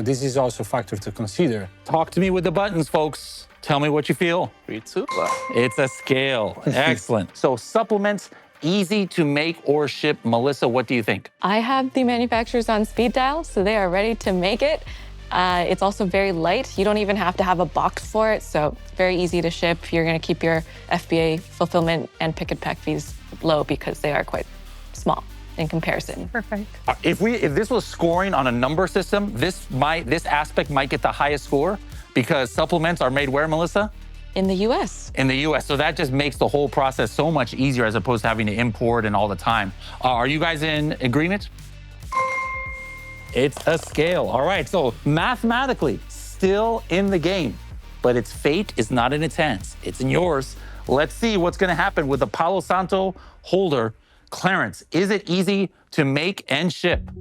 this is also a factor to consider. Talk to me with the buttons, folks. Tell me what you feel. 3, 2, 1. It's a scale. Excellent. So supplements, easy to make or ship. Melissa, what do you think? I have the manufacturers on speed dial, so they are ready to make it. It's also very light. You don't even have to have a box for it, so it's very easy to ship. You're going to keep your FBA fulfillment and pick and pack fees low because they are quite small in comparison. Perfect. If this was scoring on a number system, this aspect might get the highest score because supplements are made where, Melissa? In the US. In the US. So that just makes the whole process so much easier as opposed to having to import and all the time. Are you guys in agreement? It's a scale. All right. So mathematically, still in the game, but its fate is not in its hands. It's in yours. Let's see what's going to happen with the Palo Santo holder. Clarence, is it easy to make and ship?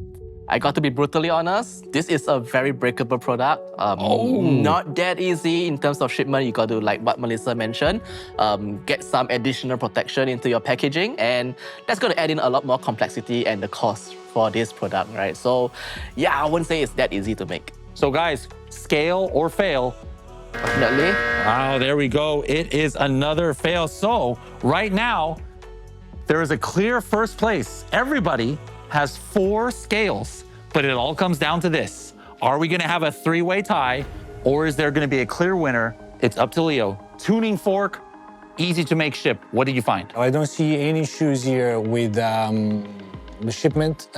I got to be brutally honest, this is a very breakable product. Not that easy in terms of shipment. You got to, like what Melissa mentioned, get some additional protection into your packaging, and that's going to add in a lot more complexity and the cost for this product, right? So yeah, I wouldn't say it's that easy to make. So guys, scale or fail? Definitely. Wow, there we go. It is another fail. So right now, there is a clear first place. Everybody has 4 scales, but it all comes down to this. Are we gonna have a 3-way tie, or is there gonna be a clear winner? It's up to Leo. Tuning fork, easy to make, ship. What did you find? I don't see any issues here with the shipment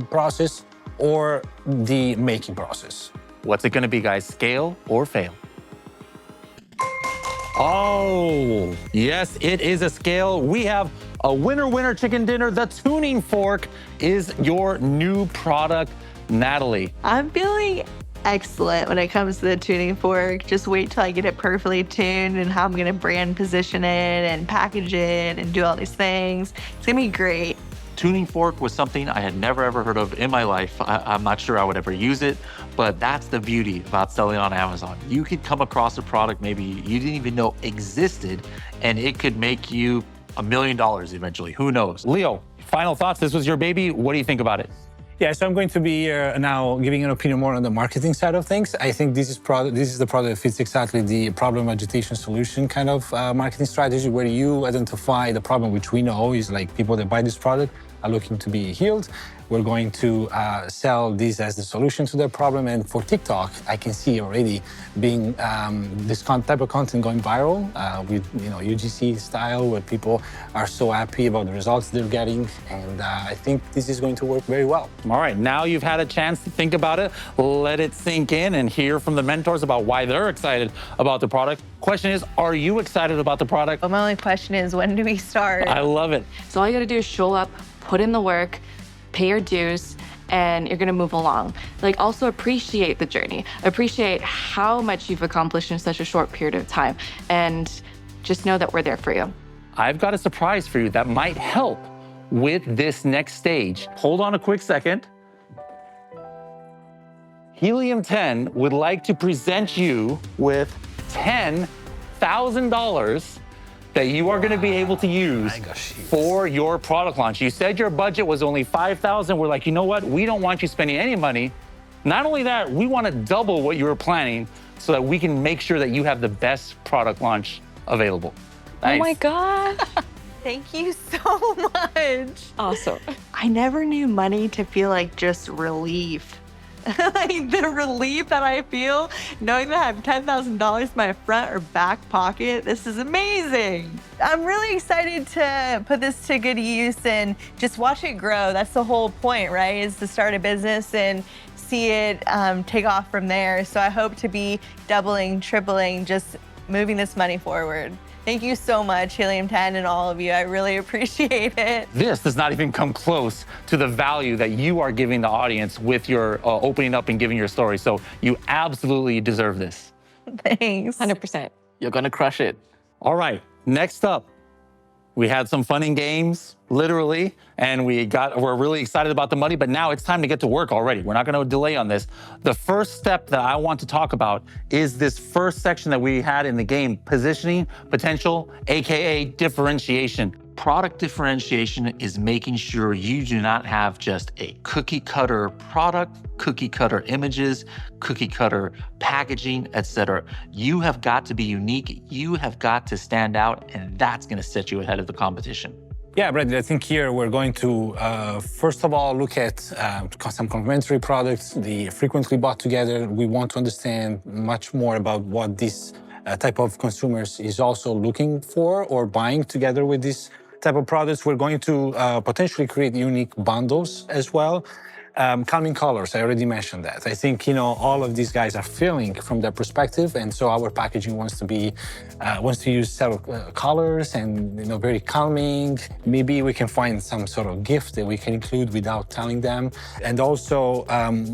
process or the making process. What's it gonna be, guys? Scale or fail? Oh, yes, it is a scale. We have a winner chicken dinner. The tuning fork is your new product, Natalie. I'm feeling excellent when it comes to the tuning fork. Just wait till I get it perfectly tuned and how I'm gonna brand position it and package it and do all these things. It's gonna be great. Tuning fork was something I had never ever heard of in my life. I'm not sure I would ever use it, but that's the beauty about selling on Amazon. You could come across a product maybe you didn't even know existed, and it could make you $1 million eventually. Who knows? Leo, final thoughts. This was your baby. What do you think about it? Yeah, so I'm going to be now giving an opinion more on the marketing side of things. I think this is the product that fits exactly the problem agitation solution kind of marketing strategy, where you identify the problem, which we know is like people that buy this product are looking to be healed. We're going to sell this as the solution to their problem. And for TikTok, I can see already being this type of content going viral with UGC style, where people are so happy about the results they're getting. And I think this is going to work very well. All right, now you've had a chance to think about it, let it sink in and hear from the mentors about why they're excited about the product. Question is, are you excited about the product? Well, my only question is, when do we start? I love it. So all you gotta do is show up, put in the work, pay your dues, and you're gonna move along. Like, also appreciate the journey. Appreciate how much you've accomplished in such a short period of time. And just know that we're there for you. I've got a surprise for you that might help with this next stage. Hold on a quick second. Helium 10 would like to present you with $10,000 that you are going to be able to use for your product launch. You said your budget was only $5,000. We're like, you know what? We don't want you spending any money. Not only that, we want to double what you were planning so that we can make sure that you have the best product launch available. Nice. Oh my God. Thank you so much. Awesome. I never knew money to feel like just relief. Like the relief that I feel knowing that I have $10,000 in my front or back pocket. This is amazing. I'm really excited to put this to good use and just watch it grow. That's the whole point, right? Is to start a business and see it take off from there. So I hope to be doubling, tripling, just moving this money forward. Thank you so much, Helium 10 and all of you. I really appreciate it. This does not even come close to the value that you are giving the audience with your opening up and giving your story. So you absolutely deserve this. Thanks. 100%. You're gonna crush it. All right, next up, we had some fun and games, literally, and we're really excited about the money, but now it's time to get to work already. We're not gonna delay on this. The first step that I want to talk about is this first section that we had in the game, positioning, potential, AKA differentiation. Product differentiation is making sure you do not have just a cookie cutter product, cookie cutter images, cookie cutter packaging, etc. You have got to be unique. You have got to stand out, and that's going to set you ahead of the competition. Yeah, Bradley, I think here we're going to, first of all, look at some complementary products, the frequently bought together. We want to understand much more about what this type of consumers is also looking for or buying together with this type of products. We're going to potentially create unique bundles as well. Calming colors, I already mentioned that. I think, all of these guys are feeling from their perspective, and so our packaging wants to use several colors and, very calming. Maybe we can find some sort of gift that we can include without telling them. And also,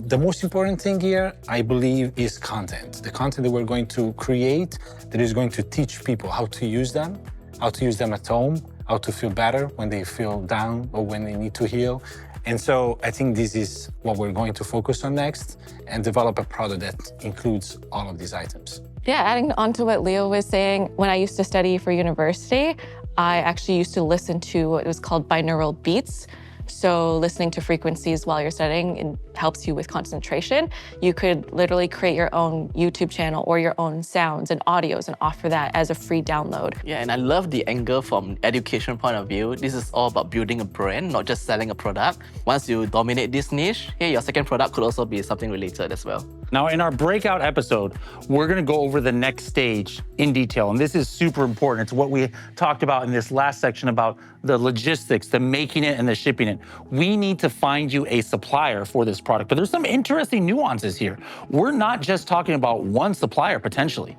the most important thing here, I believe, is content. The content that we're going to create that is going to teach people how to use them at home, how to feel better when they feel down or when they need to heal. And so I think this is what we're going to focus on next and develop a product that includes all of these items. Yeah, adding on to what Leo was saying, when I used to study for university, I actually used to listen to what was called binaural beats. So listening to frequencies while you're studying, it helps you with concentration. You could literally create your own YouTube channel or your own sounds and audios and offer that as a free download. Yeah, and I love the angle from education point of view. This is all about building a brand, not just selling a product. Once you dominate this niche, hey, your second product could also be something related as well. Now, in our breakout episode, we're gonna go over the next stage in detail, and this is super important. It's what we talked about in this last section about the logistics, the making it and the shipping it. We need to find you a supplier for this product, but there's some interesting nuances here. We're not just talking about one supplier potentially.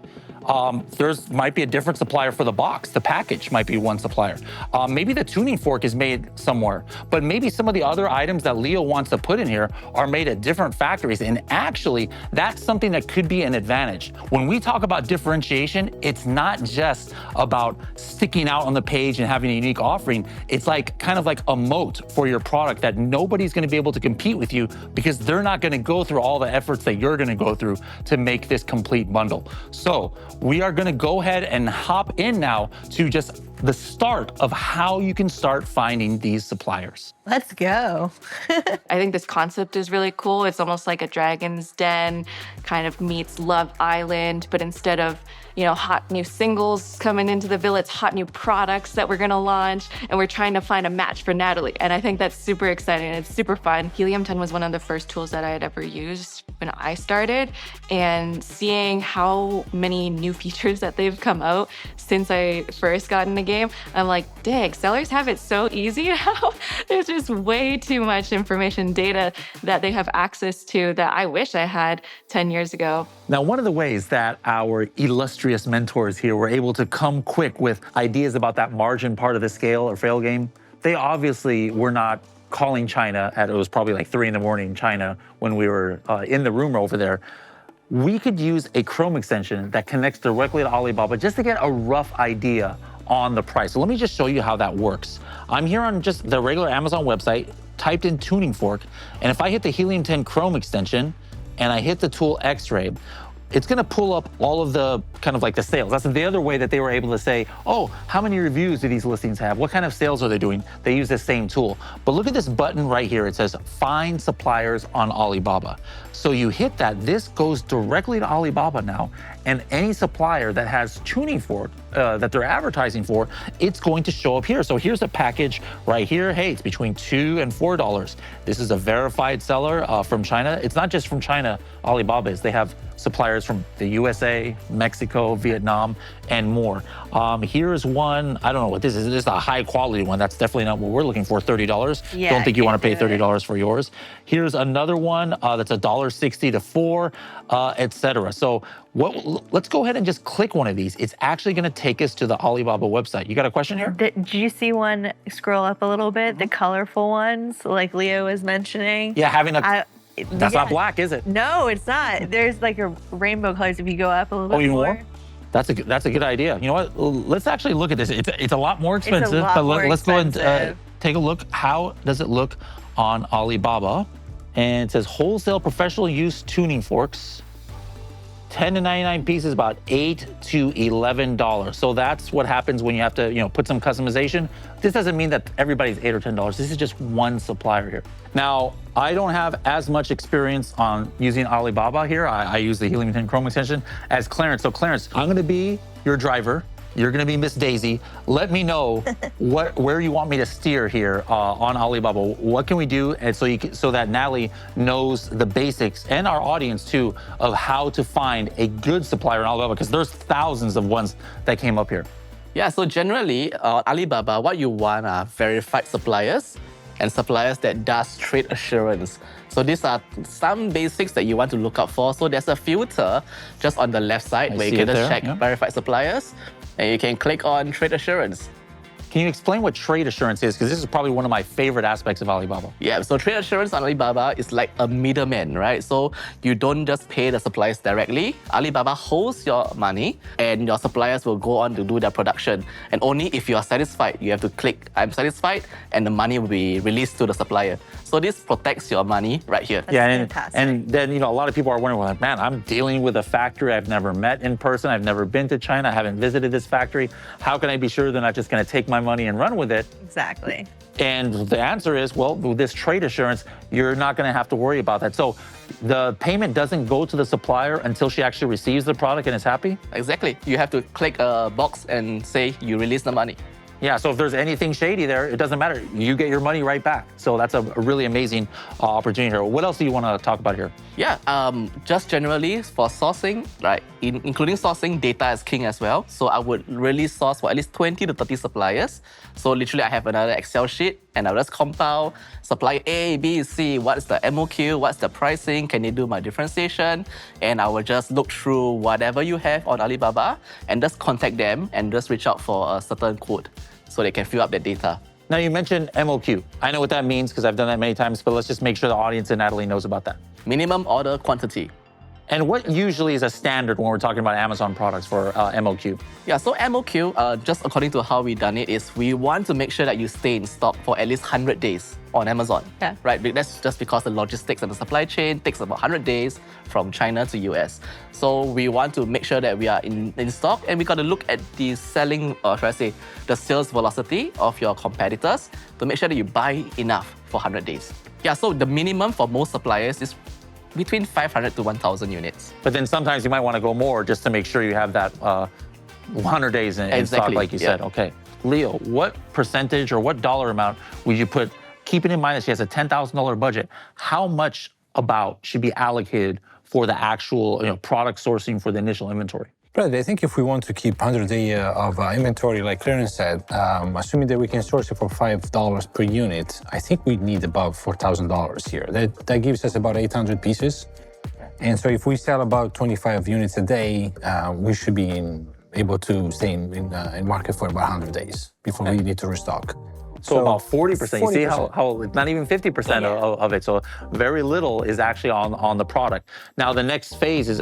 There's might be a different supplier for the box. The package might be one supplier. Maybe the tuning fork is made somewhere, but maybe some of the other items that Leo wants to put in here are made at different factories. And actually, that's something that could be an advantage. When we talk about differentiation, it's not just about sticking out on the page and having a unique offering. It's like kind of like a moat for your product that nobody's going to be able to compete with you because they're not going to go through all the efforts that you're going to go through to make this complete bundle. So we are going to go ahead and hop in now to just the start of how you can start finding these suppliers. Let's go. I think this concept is really cool. It's almost like a Dragon's Den kind of meets Love Island, but instead of, hot new singles coming into the villa, it's hot new products that we're gonna launch, and we're trying to find a match for Natalie. And I think that's super exciting and it's super fun. Helium 10 was one of the first tools that I had ever used when I started, and seeing how many new features that they've come out since I first got in the game, I'm like, dang, sellers have it so easy now. There's just way too much information, data that they have access to that I wish I had 10 years ago. Now, one of the ways that our illustrious mentors here were able to come quick with ideas about that margin part of the scale or fail game, they obviously were not calling China it was probably like 3 a.m. in China when we were in the room over there. We could use a Chrome extension that connects directly to Alibaba just to get a rough idea on the price. So let me just show you how that works. I'm here on just the regular Amazon website, typed in tuning fork, and if I hit the Helium 10 Chrome extension and I hit the tool X-ray, it's gonna pull up all of the kind of like the sales. That's the other way that they were able to say, oh, how many reviews do these listings have? What kind of sales are they doing? They use the same tool. But look at this button right here. It says find suppliers on Alibaba. So you hit that, this goes directly to Alibaba now, and any supplier that has tuning fork that they're advertising for, it's going to show up here. So here's a package right here. Hey, it's between $2 and $4. This is a verified seller from China. It's not just from China, Alibaba is. They have suppliers from the USA, Mexico, Vietnam, and more. Here's one, I don't know what this is. This is a high quality one. That's definitely not what we're looking for, $30. Yeah, don't think you want to pay do it. $30 for yours. Here's another one that's $1.60 to $4, etc. So let's go ahead and just click one of these. It's actually going to take us to the Alibaba website. You got a question here? Did you see one scroll up a little bit? The colorful ones, like Leo was mentioning. Yeah, having a... That's not Yeah. black, is it? No, it's not. There's like a rainbow colors if you go up a little Oh, bit even more. more? That's a good idea. You know what? Let's actually look at this. It's a lot more expensive, lot but more let's go and expensive. take a look. How does it look on Alibaba? And it says wholesale professional use tuning forks. 10 to 99 pieces, about $8 to $11. So that's what happens when you have to, put some customization. This doesn't mean that everybody's $8 or $10. This is just one supplier here. Now, I don't have as much experience on using Alibaba here. I use the Helium 10 Chrome extension as Clarence. So Clarence, I'm gonna be your driver. You're gonna be Miss Daisy. Let me know where you want me to steer here on Alibaba. What can we do, and so that Natalie knows the basics, and our audience too, of how to find a good supplier on Alibaba, because there's thousands of ones that came up here. Yeah, so generally, Alibaba, what you want are verified suppliers and suppliers that does trade assurance. So these are some basics that you want to look out for. So there's a filter just on the left side where you can just check verified suppliers, and you can click on trade assurance. Can you explain what trade assurance is? Because this is probably one of my favorite aspects of Alibaba. Yeah, so trade assurance on Alibaba is like a middleman, right? So you don't just pay the suppliers directly. Alibaba holds your money and your suppliers will go on to do their production. And only if you are satisfied, you have to click I'm satisfied and the money will be released to the supplier. So this protects your money right here. Yeah, fantastic. and then a lot of people are wondering, well, man, I'm dealing with a factory I've never met in person. I've never been to China. I haven't visited this factory. How can I be sure they're not just going to take my money and run with it? Exactly. And the answer is, well, with this trade assurance, you're not going to have to worry about that. So the payment doesn't go to the supplier until she actually receives the product and is happy? Exactly. You have to click a box and say you release the money. Yeah, so if there's anything shady there, it doesn't matter. You get your money right back. So that's a really amazing opportunity here. What else do you want to talk about here? Yeah, just generally for sourcing, right, including sourcing, data is king as well. So I would really source for at least 20 to 30 suppliers. So literally I have another Excel sheet and I'll just compile supplier A, B, C, what's the MOQ, what's the pricing, can you do my differentiation? And I will just look through whatever you have on Alibaba and just contact them and just reach out for a certain quote so they can fill up that data. Now, you mentioned MOQ. I know what that means because I've done that many times, but let's just make sure the audience and Natalie knows about that. Minimum order quantity. And what usually is a standard when we're talking about Amazon products for MOQ? Yeah, so MOQ, just according to how we done it, is we want to make sure that you stay in stock for at least 100 days on Amazon. Yeah. Right? That's just because the logistics and the supply chain takes about 100 days from China to US. So we want to make sure that we are in stock, and we got to look at the selling, or should I say, the sales velocity of your competitors to make sure that you buy enough for 100 days. Yeah, so the minimum for most suppliers is between 500 to 1,000 units. But then sometimes you might want to go more just to make sure you have that 100 days in stock, like you said. Okay. Leo, what percentage or what dollar amount would you put, keeping in mind that she has a $10,000 budget, how much about should be allocated for the actual product sourcing for the initial inventory? Brad, I think if we want to keep 100 days of inventory, like Clarence said, assuming that we can source it for $5 per unit, I think we need about $4,000 here. That gives us about 800 pieces. And so if we sell about 25 units a day, we should be able to stay in market for about 100 days before we need to restock. So about 40%. You see how not even 50% of it. So very little is actually on the product. Now the next phase is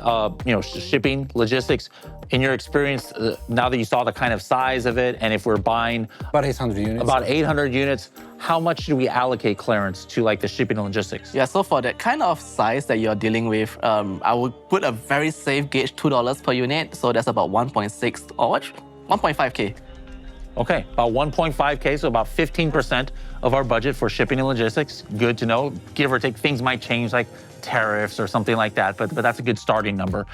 shipping, logistics. In your experience, now that you saw the kind of size of it, and if we're buying about 800 units. About 800 units, how much do we allocate, Clarence, to like the shipping and logistics? Yeah, so for that kind of size that you're dealing with, I would put a very safe gauge, $2 per unit. So that's about 1.6 or what? 1.5K. Okay, about 1.5K, so about 15% of our budget for shipping and logistics. Good to know. Give or take, things might change like tariffs or something like that, but that's a good starting number.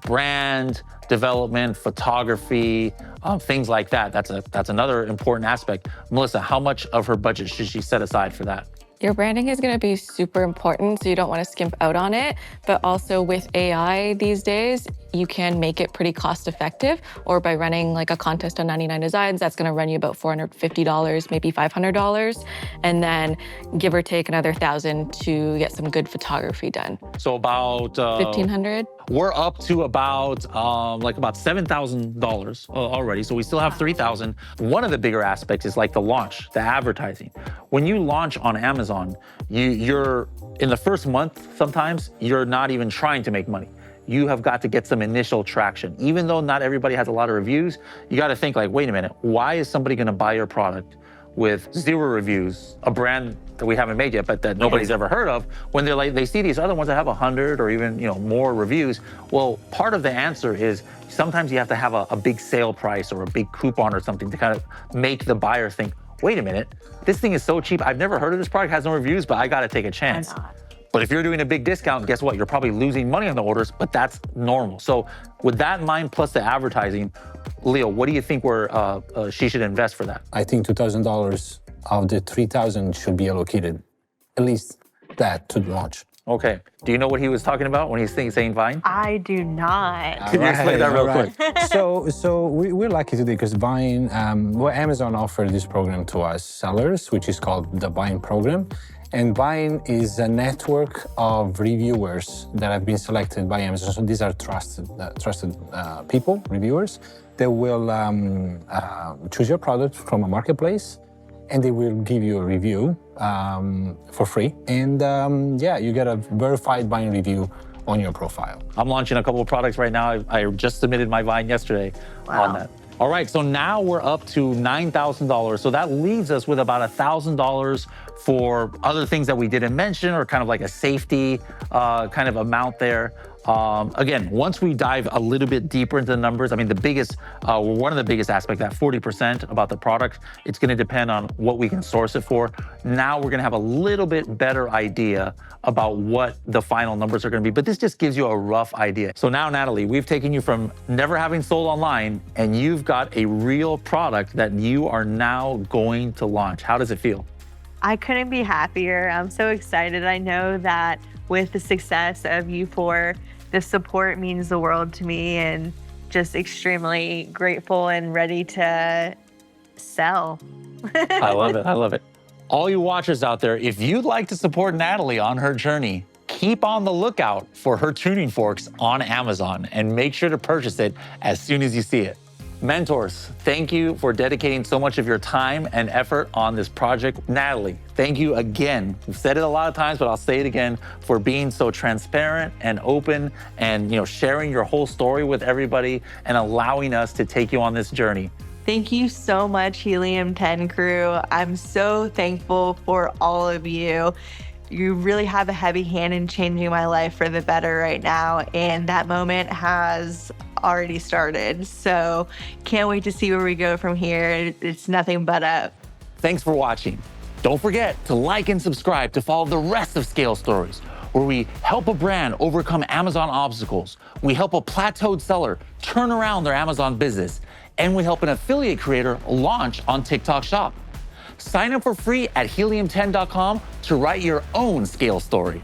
Brand development, photography, things like that. That's another important aspect. Melissa, how much of her budget should she set aside for that? Your branding is going to be super important, so you don't want to skimp out on it. But also with AI these days, you can make it pretty cost effective, or by running like a contest on 99 Designs, that's going to run you about $450, maybe $500, and then give or take another $1,000 to get some good photography done. So about $1,500. We're up to about $7,000 already. So we still have $3,000. One of the bigger aspects is like the launch, the advertising. When you launch on Amazon, you're in the first month, sometimes you're not even trying to make money. You have got to get some initial traction. Even though not everybody has a lot of reviews, you got to think like, wait a minute, why is somebody going to buy your product with 0 reviews, a brand that we haven't made yet, but that nobody's ever heard of, when they're like, they see these other ones that have 100 or even more reviews? Well, part of the answer is sometimes you have to have a big sale price or a big coupon or something to kind of make the buyer think, wait a minute, this thing is so cheap. I've never heard of this product, has no reviews, but I got to take a chance. But if you're doing a big discount, guess what? You're probably losing money on the orders, but that's normal. So with that in mind, plus the advertising, Leo, what do you think she should invest for that? I think $2,000 of the $3,000 should be allocated, at least that, to launch. Okay. Do you know what he was talking about when he's saying Vine? I do not. Can you explain that real quick? So we're lucky today because Vine, Amazon offered this program to us sellers, which is called the Vine program. And Vine is a network of reviewers that have been selected by Amazon. So these are trusted people, reviewers, that will choose your product from a marketplace, and they will give you a review for free. And you get a verified Vine review on your profile. I'm launching a couple of products right now. I just submitted my Vine yesterday on that. All right, so now we're up to $9,000. So that leaves us with about $1,000 for other things that we didn't mention, or kind of like a safety kind of amount there. Again, once we dive a little bit deeper into the numbers, I mean, one of the biggest aspects, that 40% about the product, it's gonna depend on what we can source it for. Now we're gonna have a little bit better idea about what the final numbers are gonna be, but this just gives you a rough idea. So now, Natalie, we've taken you from never having sold online, and you've got a real product that you are now going to launch. How does it feel? I couldn't be happier. I'm so excited. I know that with the success of U4, the support means the world to me, and just extremely grateful and ready to sell. I love it. I love it. All you watchers out there, if you'd like to support Natalie on her journey, keep on the lookout for her tuning forks on Amazon and make sure to purchase it as soon as you see it. Mentors, thank you for dedicating so much of your time and effort on this project. Natalie, thank you again. We've said it a lot of times, but I'll say it again, for being so transparent and open and sharing your whole story with everybody and allowing us to take you on this journey. Thank you so much, Helium 10 crew. I'm so thankful for all of you. You really have a heavy hand in changing my life for the better right now, and that moment has already started. So can't wait to see where we go from here. It's nothing but up. Thanks for watching. Don't forget to like and subscribe to follow the rest of Scale Stories, where we help a brand overcome Amazon obstacles. We help a plateaued seller turn around their Amazon business, and we help an affiliate creator launch on TikTok Shop. Sign up for free at helium10.com to write your own scale story.